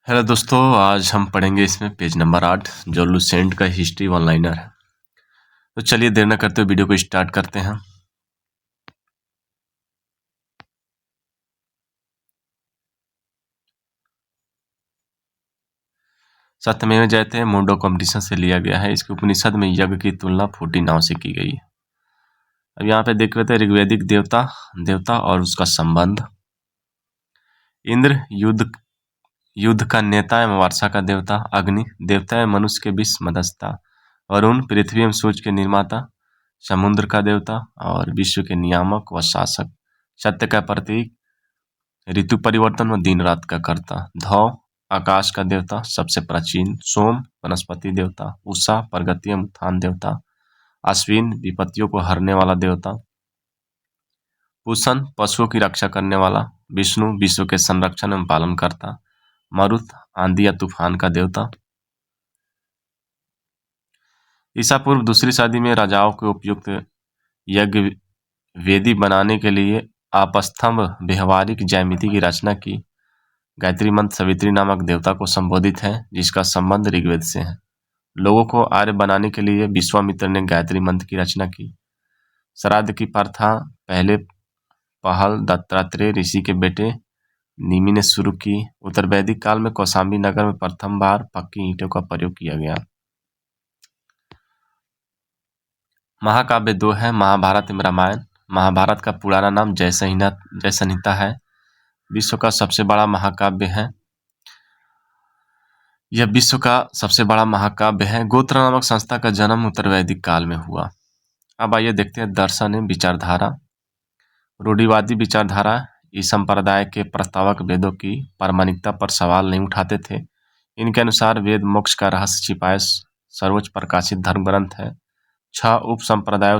Hello दोस्तों, आज हम पढ़ेंगे इसमें पेज नंबर 8 जो लुसेंट का हिस्ट्री वन लाइनर है। तो चलिए देर न करते हुए वीडियो को स्टार्ट करते हैं। सत्यमेव जयते मुंडो कॉम्पिटिशन से लिया गया है। इसके उपनिषद में यज्ञ की तुलना फूटी नाव से की गई है। अब यहाँ पे देख लेते हैं ऋग्वैदिक देवता और उसका संबंध। इंद्र युद्ध का नेता एवं वर्षा का देवता। अग्नि देवता एवं मनुष्य के बीच मध्यस्थता। वरुण पृथ्वी एवं सूर्य के निर्माता। समुद्र का देवता और विश्व के नियामक व शासक। सत्य का प्रतीक, ऋतु परिवर्तन व दिन रात का कर्ता। धौ आकाश का देवता, सबसे प्राचीन। सोम वनस्पति देवता। उषा प्रगति एवं उत्थान देवता। अश्विन विपत्तियों को हरने वाला देवता। पूषण पशुओं की रक्षा करने वाला। विष्णु विश्व के संरक्षण एवं पालन करता। मरुत आंधी या तूफान का देवता। ईसा पूर्व दूसरी सदी में राजाओं के उपयुक्त यज्ञ वेदी बनाने के लिए आपस्तंभ व्यवहारिक ज्यामिति की रचना की। गायत्री मंत्र सवित्री नामक देवता को संबोधित है, जिसका संबंध ऋग्वेद से है। लोगों को आर्य बनाने के लिए विश्वामित्र ने गायत्री मंत्र की रचना की। श्राद्ध की प्रथा पहल दत्तात्रेय ऋषि के बेटे निमि ने शुरू की। उत्तर वैदिक काल में कौशाम्बी नगर में प्रथम बार पक्की ईंटों का प्रयोग किया गया। महाकाव्य दो है, महाभारत एवं रामायण। महाभारत का पुराना नाम जय संहिता है। विश्व का सबसे बड़ा महाकाव्य है। यह विश्व का सबसे बड़ा महाकाव्य है। गोत्र नामक संस्था का जन्म उत्तर वैदिक काल में हुआ। अब आइए देखते हैं दर्शन एवं विचारधारा। रूढ़िवादी विचारधारा इस संप्रदाय के प्रस्तावक वेदों की प्रामाणिकता पर सवाल नहीं उठाते थे। इनके अनुसार वेद मोक्ष का रहस्य छिपाए सर्वोच्च प्रकाशित धर्म ग्रंथ है। 6 उप संप्रदायों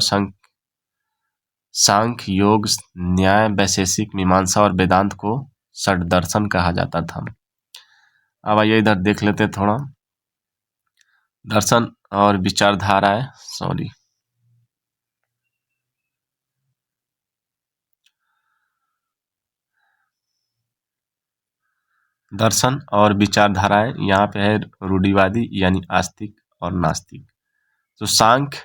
सांख्य, योग, न्याय, वैशेषिक, मीमांसा और वेदांत को षड दर्शन कहा जाता था। अब आइए इधर देख लेते हैं थोड़ा दर्शन और विचारधाराएं। दर्शन और विचारधाराएं यहाँ पे है रूढ़िवादी यानी आस्तिक और नास्तिक। तो सांख्य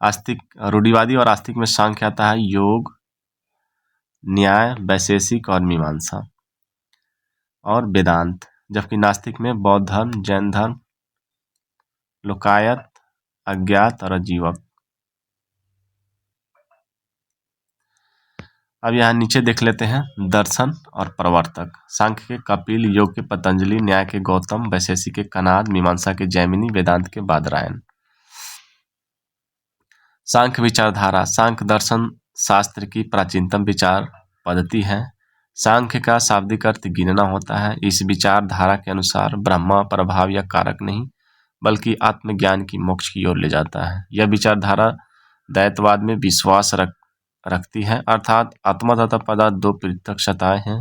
आस्तिक, रूढ़िवादी और आस्तिक में सांख्य आता है, योग, न्याय, वैशेषिक और मीमांसा और वेदांत। जबकि नास्तिक में बौद्ध धर्म, जैन धर्म, लोकायत, अज्ञात और अजीवक। अब यहाँ नीचे देख लेते हैं दर्शन और प्रवर्तक। सांख्य के कपिल, योग के पतंजलि, न्याय के गौतम, वैशेषिक के कनाद, मीमांसा के जैमिनी, वेदांत के बादरायण। सांख्य विचारधारा। सांख्य दर्शन शास्त्र की प्राचीनतम विचार पद्धति है। सांख्य का शाब्दिक अर्थ गिनना होता है। इस विचारधारा के अनुसार ब्रह्मा प्रभाव या कारक नहीं, बल्कि आत्मज्ञान की मोक्ष की ओर ले जाता है। यह विचारधारा दैतवाद में विश्वास रखती है, अर्थात आत्मा तथा पदार्थ 2 पृथक सत्ताएं हैं।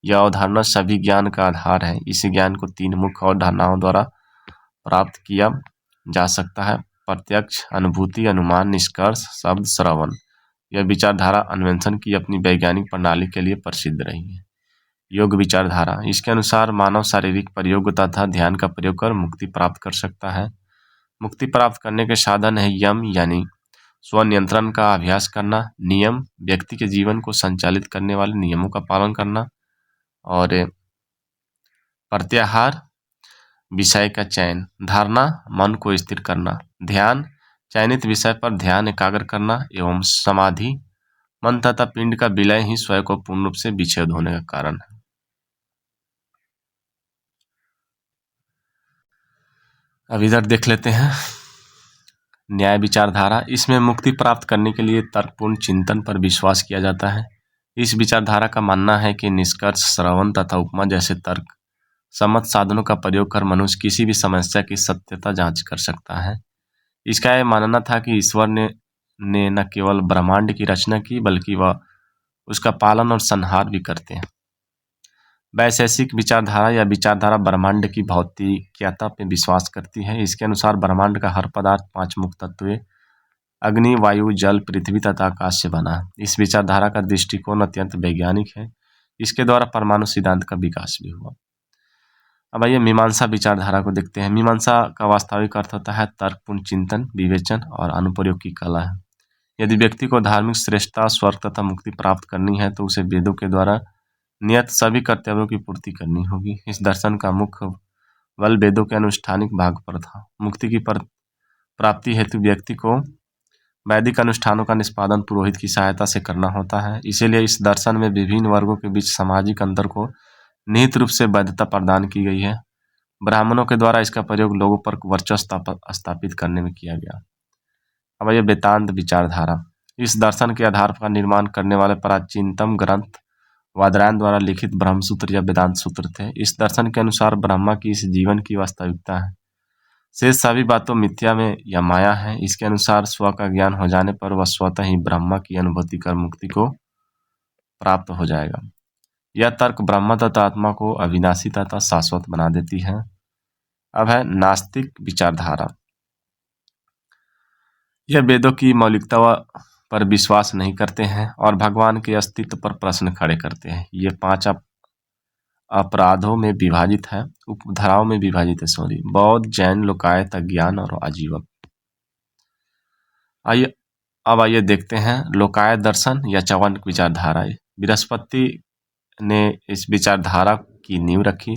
यह अवधारणा सभी ज्ञान का आधार है। इस ज्ञान को 3 मुख्य अवधारणाओं द्वारा प्राप्त किया जा सकता है: प्रत्यक्ष, अनुभूति, अनुमान, निष्कर्ष, शब्द, श्रवण। यह विचारधारा अन्वेषण की अपनी वैज्ञानिक प्रणाली के लिए प्रसिद्ध रही है। योग विचारधारा। इसके अनुसार मानव शारीरिक प्रयोग तथा ध्यान का प्रयोग कर मुक्ति प्राप्त कर सकता है। मुक्ति प्राप्त करने के साधन है यम यानी स्वनियंत्रण का अभ्यास करना, नियम व्यक्ति के जीवन को संचालित करने वाले नियमों का पालन करना, और प्रत्याहार विषय का चयन, धारणा मन को स्थिर करना, ध्यान चयनित विषय पर ध्यान एकाग्र करना, एवं समाधि मन तथा पिंड का विलय ही स्वयं को पूर्ण रूप से विच्छेद होने का कारण है। अब इधर देख लेते हैं न्याय विचारधारा। इसमें मुक्ति प्राप्त करने के लिए तर्कपूर्ण चिंतन पर विश्वास किया जाता है। इस विचारधारा का मानना है कि निष्कर्ष, श्रवण तथा उपमा जैसे तर्क सम्मत साधनों का प्रयोग कर मनुष्य किसी भी समस्या की सत्यता जांच कर सकता है। इसका यह मानना था कि ईश्वर ने न केवल ब्रह्मांड की रचना की, बल्कि वह उसका पालन और संहार भी करते हैं। वैशेषिक विचारधारा या विचारधारा ब्रह्मांड की भौतिकता पर विश्वास करती है। इसके अनुसार ब्रह्मांड का हर पदार्थ 5 मुख्य तत्वों अग्नि, वायु, जल, पृथ्वी तथा आकाश से बना है। इस विचारधारा का दृष्टिकोण अत्यंत वैज्ञानिक है। इसके द्वारा परमाणु सिद्धांत का विकास भी हुआ। अब आइए मीमांसा विचारधारा को देखते हैं। मीमांसा का वास्तविक अर्थ होता है तर्कपूर्ण चिंतन, विवेचन और अनुप्रयोग की कला है। यदि व्यक्ति को धार्मिक श्रेष्ठता, स्वर्ग तथा मुक्ति प्राप्त करनी है तो उसे वेदों के द्वारा नियत सभी कर्तव्यों की पूर्ति करनी होगी। इस दर्शन का मुख्य बल वेदों के अनुष्ठानिक भाग पर था। मुक्ति की प्राप्ति हेतु व्यक्ति को वैदिक अनुष्ठानों का निष्पादन पुरोहित की सहायता से करना होता है। इसीलिए इस दर्शन में विभिन्न वर्गों के बीच सामाजिक अंतर को निहित रूप से वैधता प्रदान की गई है। ब्राह्मणों के द्वारा इसका प्रयोग लोगों पर वर्चस्व स्थापित करने में किया गया। अब ये वेदांत विचारधारा, इस दर्शन के आधार पर निर्माण करने वाले प्राचीनतम ग्रंथ वादरायण द्वारा लिखित ब्रह्मसूत्र या वेदांत सूत्र थे। इस दर्शन के अनुसार ब्रह्मा की इस जीवन की वास्तविकता है, शेष सभी बातों मिथ्या में या माया है। इसके अनुसार स्व का ज्ञान हो जाने पर वह स्वतः ही ब्रह्मा की अनुभूति कर मुक्ति को प्राप्त हो जाएगा। यह तर्क ब्रह्म तथा आत्मा को अविनाशी तथा शाश्वत बना देती है। अब है नास्तिक विचारधारा, यह वेदों की मौलिकता पर विश्वास नहीं करते हैं और भगवान के अस्तित्व पर प्रश्न खड़े करते हैं। ये 5 अपराधों में विभाजित है, उपधाराओं में विभाजित है, बौद्ध, जैन, लोकायत, अज्ञान और आजीवक। आइए देखते हैं लोकायत दर्शन या चौवनक विचारधारा। बृहस्पति ने इस विचारधारा की नींव रखी।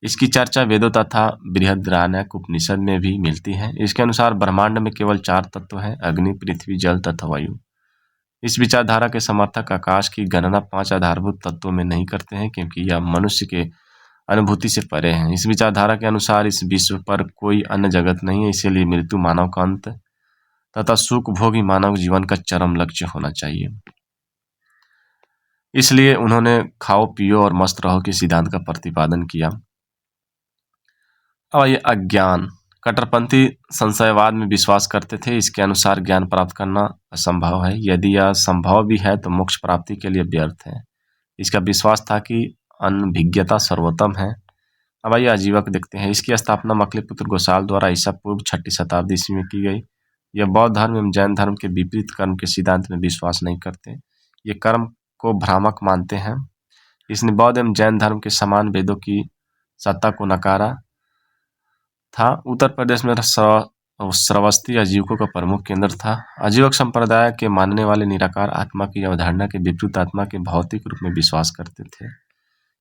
इसकी चर्चा वेदों तथा बृहदारण्यक उपनिषद में भी मिलती है। इसके अनुसार ब्रह्मांड में केवल 4 तत्व हैं, अग्नि, पृथ्वी, जल तथा वायु। इस विचारधारा के समर्थक आकाश की गणना 5 आधारभूत तत्वों में नहीं करते हैं क्योंकि यह मनुष्य के अनुभूति से परे हैं। इस विचारधारा के अनुसार इस विश्व पर कोई अन्य जगत नहीं है, इसीलिए मृत्यु मानव का अंत तथा सुख भोग ही मानव जीवन का चरम लक्ष्य होना चाहिए। इसलिए उन्होंने खाओ पियो और मस्त रहो के सिद्धांत का प्रतिपादन किया। अब ये अज्ञान, कट्टरपंथी संशयवाद में विश्वास करते थे। इसके अनुसार ज्ञान प्राप्त करना असंभव है, यदि यह संभव भी है तो मोक्ष प्राप्ति के लिए व्यर्थ है। इसका विश्वास था कि अनभिज्ञता सर्वोत्तम है। अब आइए आजीवक देखते हैं। इसकी स्थापना मकलीपुत्र गोसाल द्वारा ईसा पूर्व 6वीं शताब्दी ईस्वी में की गई। यह बौद्ध धर्म एवं जैन धर्म के विपरीत कर्म के सिद्धांत में विश्वास नहीं करते, ये कर्म को भ्रामक मानते हैं। इसने बौद्ध एवं जैन धर्म के समान वेदों की सत्ता को नकारा था। उत्तर प्रदेश में श्रावस्ती आजीवकों का प्रमुख केंद्र था। आजीवक संप्रदाय के मानने वाले निराकार आत्मा की अवधारणा के विपरीत आत्मा के भौतिक रूप में विश्वास करते थे।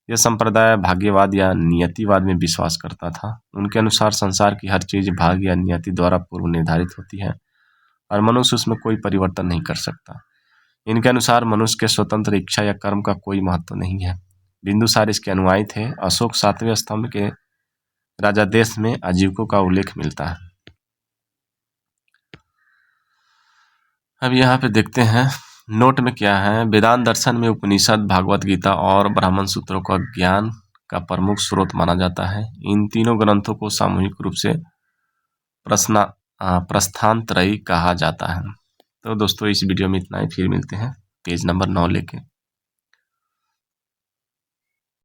यह संप्रदाय भाग्यवाद या नियतिवाद में विश्वास करता था। उनके अनुसार संसार की हर चीज भाग्य या नियति द्वारा पूर्व निर्धारित होती है और मनुष्य उसमें कोई परिवर्तन नहीं कर सकता। इनके अनुसार मनुष्य के स्वतंत्र इच्छा या कर्म का कोई महत्व नहीं है। बिंदुसार इसके अनुयायी थे। अशोक 7वें स्तंभ के राजा देश में आजीवकों का उल्लेख मिलता है। अब यहाँ पे देखते हैं नोट में क्या है। वेदांत दर्शन में उपनिषद, भागवत गीता और ब्राह्मण सूत्रों का ज्ञान का प्रमुख स्रोत माना जाता है। इन तीनों ग्रंथों को सामूहिक रूप से प्रस्थानत्रयी कहा जाता है। तो दोस्तों इस वीडियो में इतना ही, फिर मिलते हैं पेज नंबर 9 लेके।